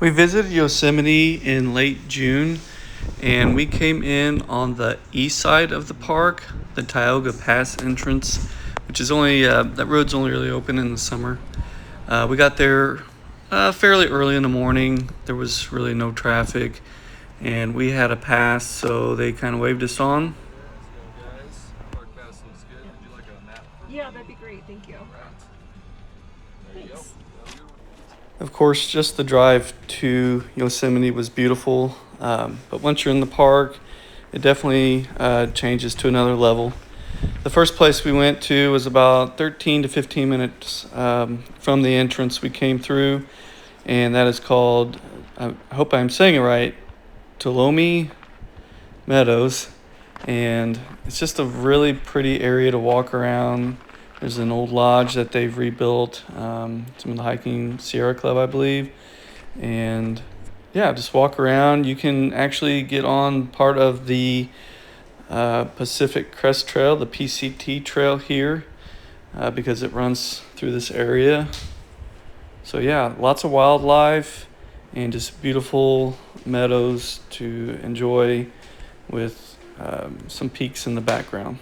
We visited Yosemite in late June and we came in on the east side of the park, the Tioga Pass entrance, which is only, that road's only really open in the summer. We got there fairly early in the morning. There was really no traffic and we had a pass, so they kind of waved us on. Park pass looks good. Would you like a map? Yeah, that'd be great. Thank you. There you go. Thanks. Of course, just the drive to Yosemite was beautiful, but once you're in the park, it definitely changes to another level. The first place we went to was about 13 to 15 minutes from the entrance we came through, and that is called, I hope I'm saying it right, Tuolumne Meadows. And it's just a really pretty area to walk around. There's an old lodge that they've rebuilt, some of the hiking Sierra Club, I believe. And yeah, just walk around. You can actually get on part of the Pacific Crest Trail, the PCT trail here, because it runs through this area. So yeah, lots of wildlife and just beautiful meadows to enjoy with some peaks in the background.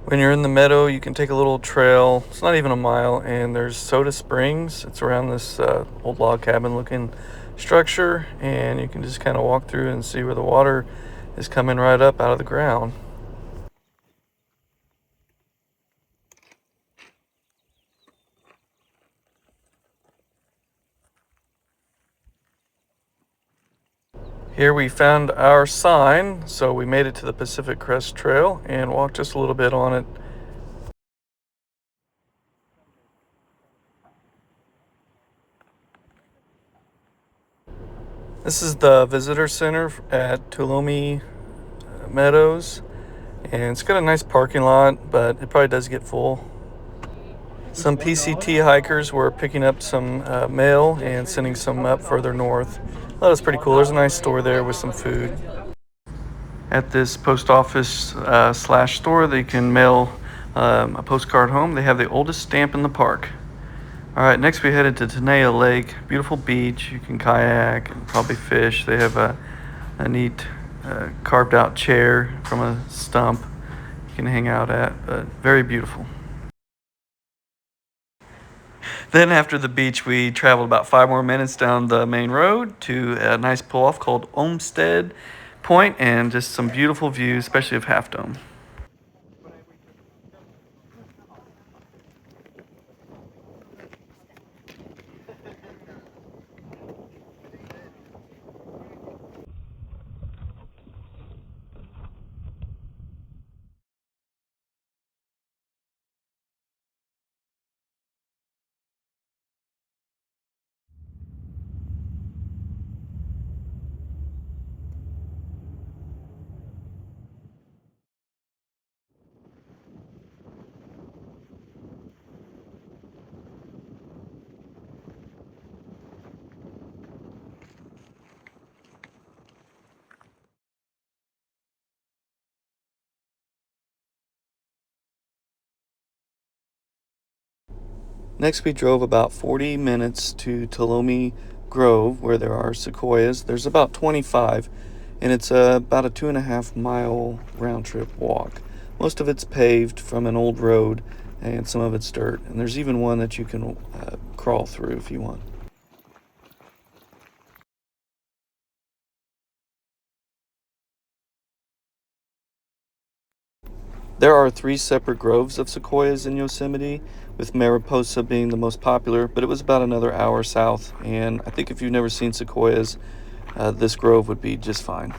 When you're in the meadow, you can take a little trail. It's not even a mile, and there's Soda Springs. It's around this old log cabin looking structure, and you can just kind of walk through and see where the water is coming right up out of the ground. Here we found our sign, so we made it to the Pacific Crest Trail and walked just a little bit on it. This is the visitor center at Tuolumne Meadows, and it's got a nice parking lot, but it probably does get full. Some PCT hikers were picking up some mail and sending some up further north. That was pretty cool. There's a nice store there with some food. At this post office slash store, they can mail a postcard home. They have the oldest stamp in the park. All right, next we headed to Tenaya Lake. Beautiful beach. You can kayak and probably fish. They have a neat carved out chair from a stump you can hang out at, but very beautiful. Then after the beach, we traveled about 5 more minutes down the main road to a nice pull off called Olmsted Point, and just some beautiful views, especially of Half Dome. Next, we drove about 40 minutes to Tuolumne Grove, where there are sequoias. There's about 25, and it's about a 2.5 mile round trip walk. Most of it's paved from an old road, and some of it's dirt. And there's even one that you can crawl through if you want. There are 3 separate groves of sequoias in Yosemite, with Mariposa being the most popular, but it was about another hour south. And I think if you've never seen sequoias, this grove would be just fine.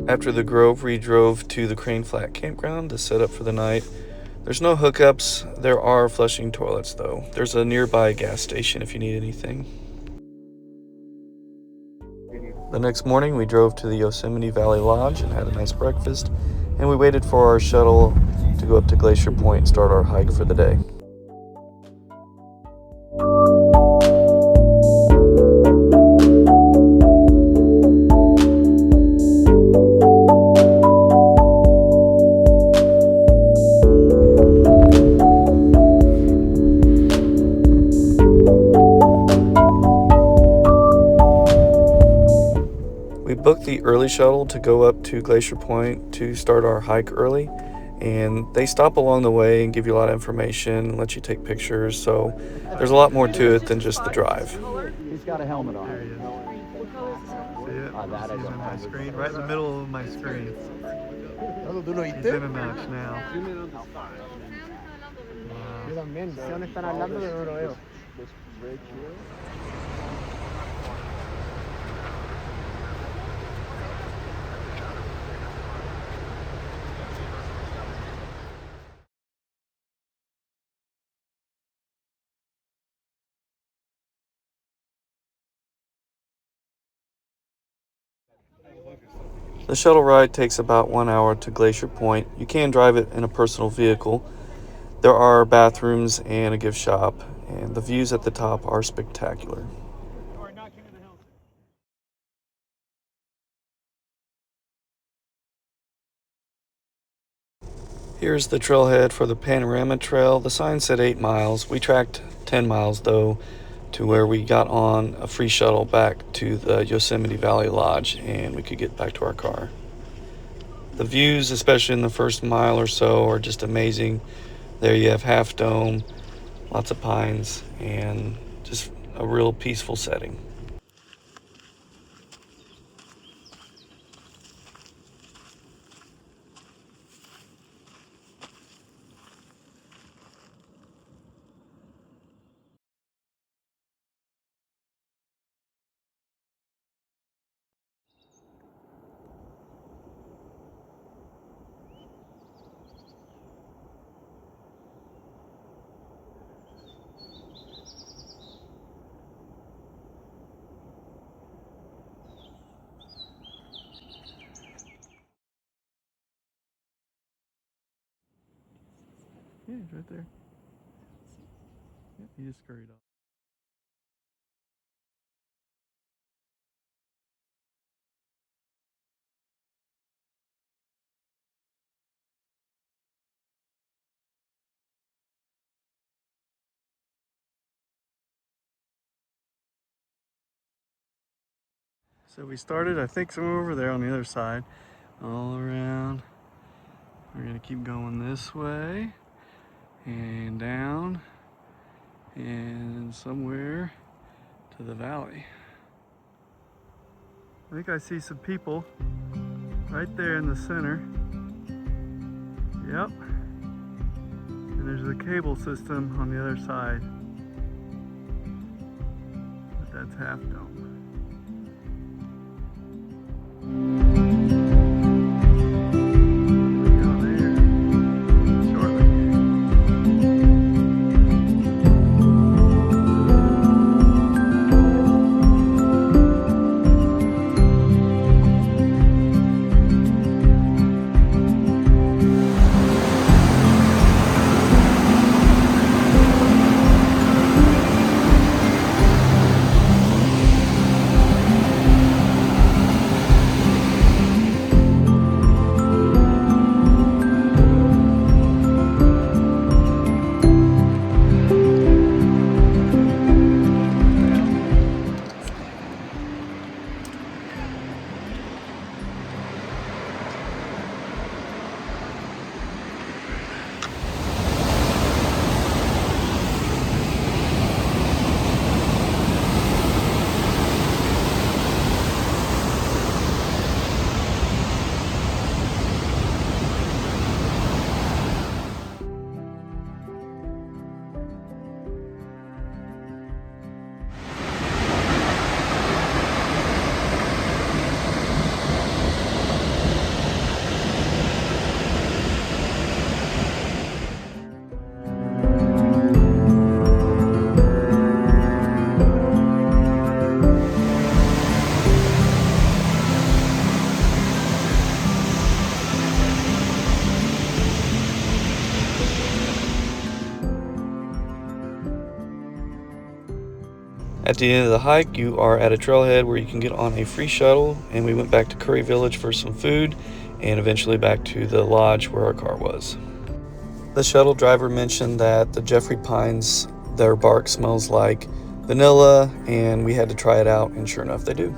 After the grove, we drove to the Crane Flat campground to set up for the night. There's no hookups. There are flushing toilets, though. There's a nearby gas station if you need anything. The next morning, we drove to the Yosemite Valley Lodge and had a nice breakfast, and we waited for our shuttle to go up to Glacier Point and start our hike for the day. We booked the early shuttle to go up to Glacier Point to start our hike early, and they stop along the way and give you a lot of information and let you take pictures, so there's a lot more to it than just the drive. He's got a helmet on. There he is. See it? That I He's don't in my have. screen, right in the middle of my screen. He's in a notch now. Yo también, sé dónde están hablando, pero no lo veo. The shuttle ride takes about 1 hour to Glacier Point. You can drive it in a personal vehicle. There are bathrooms and a gift shop, and the views at the top are spectacular. Here's the trailhead for the Panorama Trail. The sign said 8 miles. We tracked 10 miles though, to where we got on a free shuttle back to the Yosemite Valley Lodge and we could get back to our car. The views, especially in the first mile or so, are just amazing. There you have Half Dome, lots of pines, and just a real peaceful setting. Yeah, he's right there. Yeah, he just scurried up. So we started, I think, somewhere over there on the other side, all around. We're gonna keep going this way and down and somewhere to the valley. I think I see some people right there in the center. Yep. And there's a cable system on the other side. But that's Half Dome. At the end of the hike, you are at a trailhead where you can get on a free shuttle, and we went back to Curry Village for some food and eventually back to the lodge where our car was. The shuttle driver mentioned that the Jeffrey pines, their bark smells like vanilla, and we had to try it out, and sure enough they do.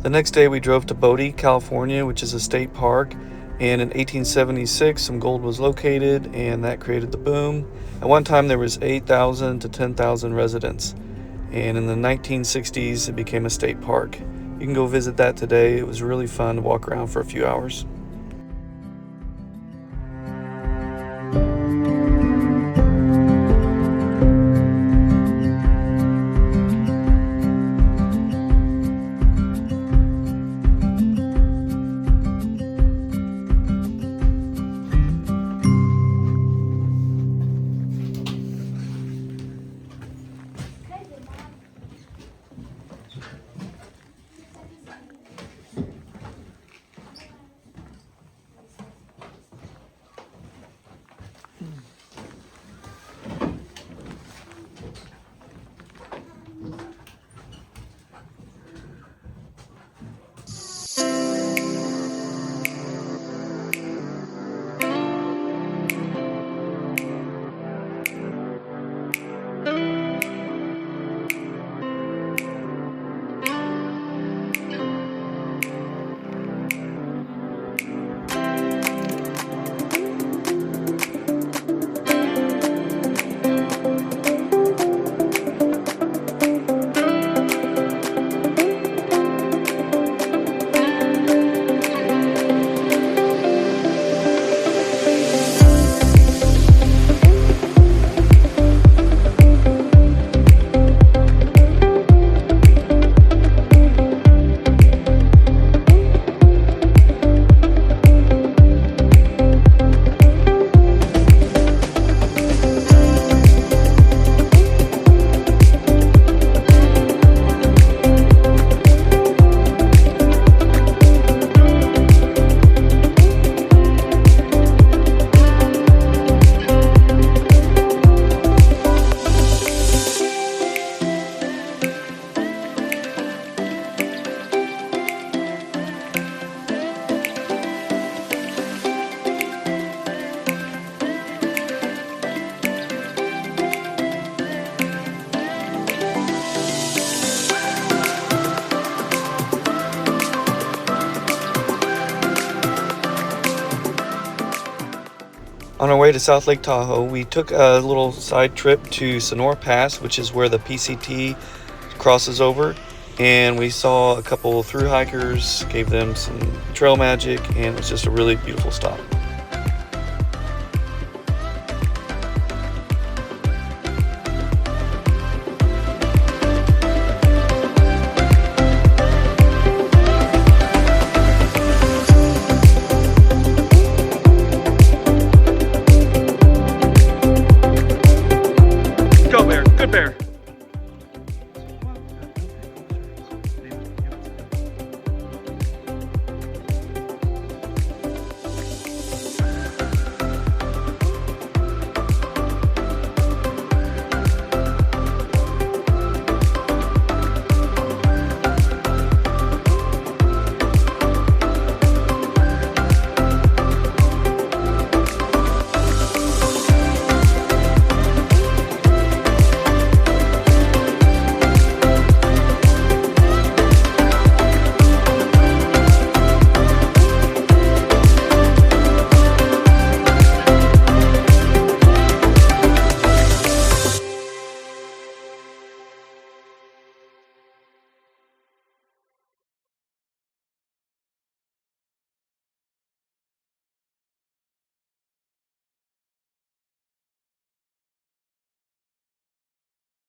The next day we drove to Bodie, California, which is a state park, and in 1876 some gold was located, and that created the boom. At one time there was 8,000 to 10,000 residents, and in the 1960s it became a state park. You can go visit that today. It was really fun to walk around for a few hours. On our way to South Lake Tahoe, we took a little side trip to Sonora Pass, which is where the PCT crosses over, and we saw a couple through hikers, gave them some trail magic, and it was just a really beautiful stop.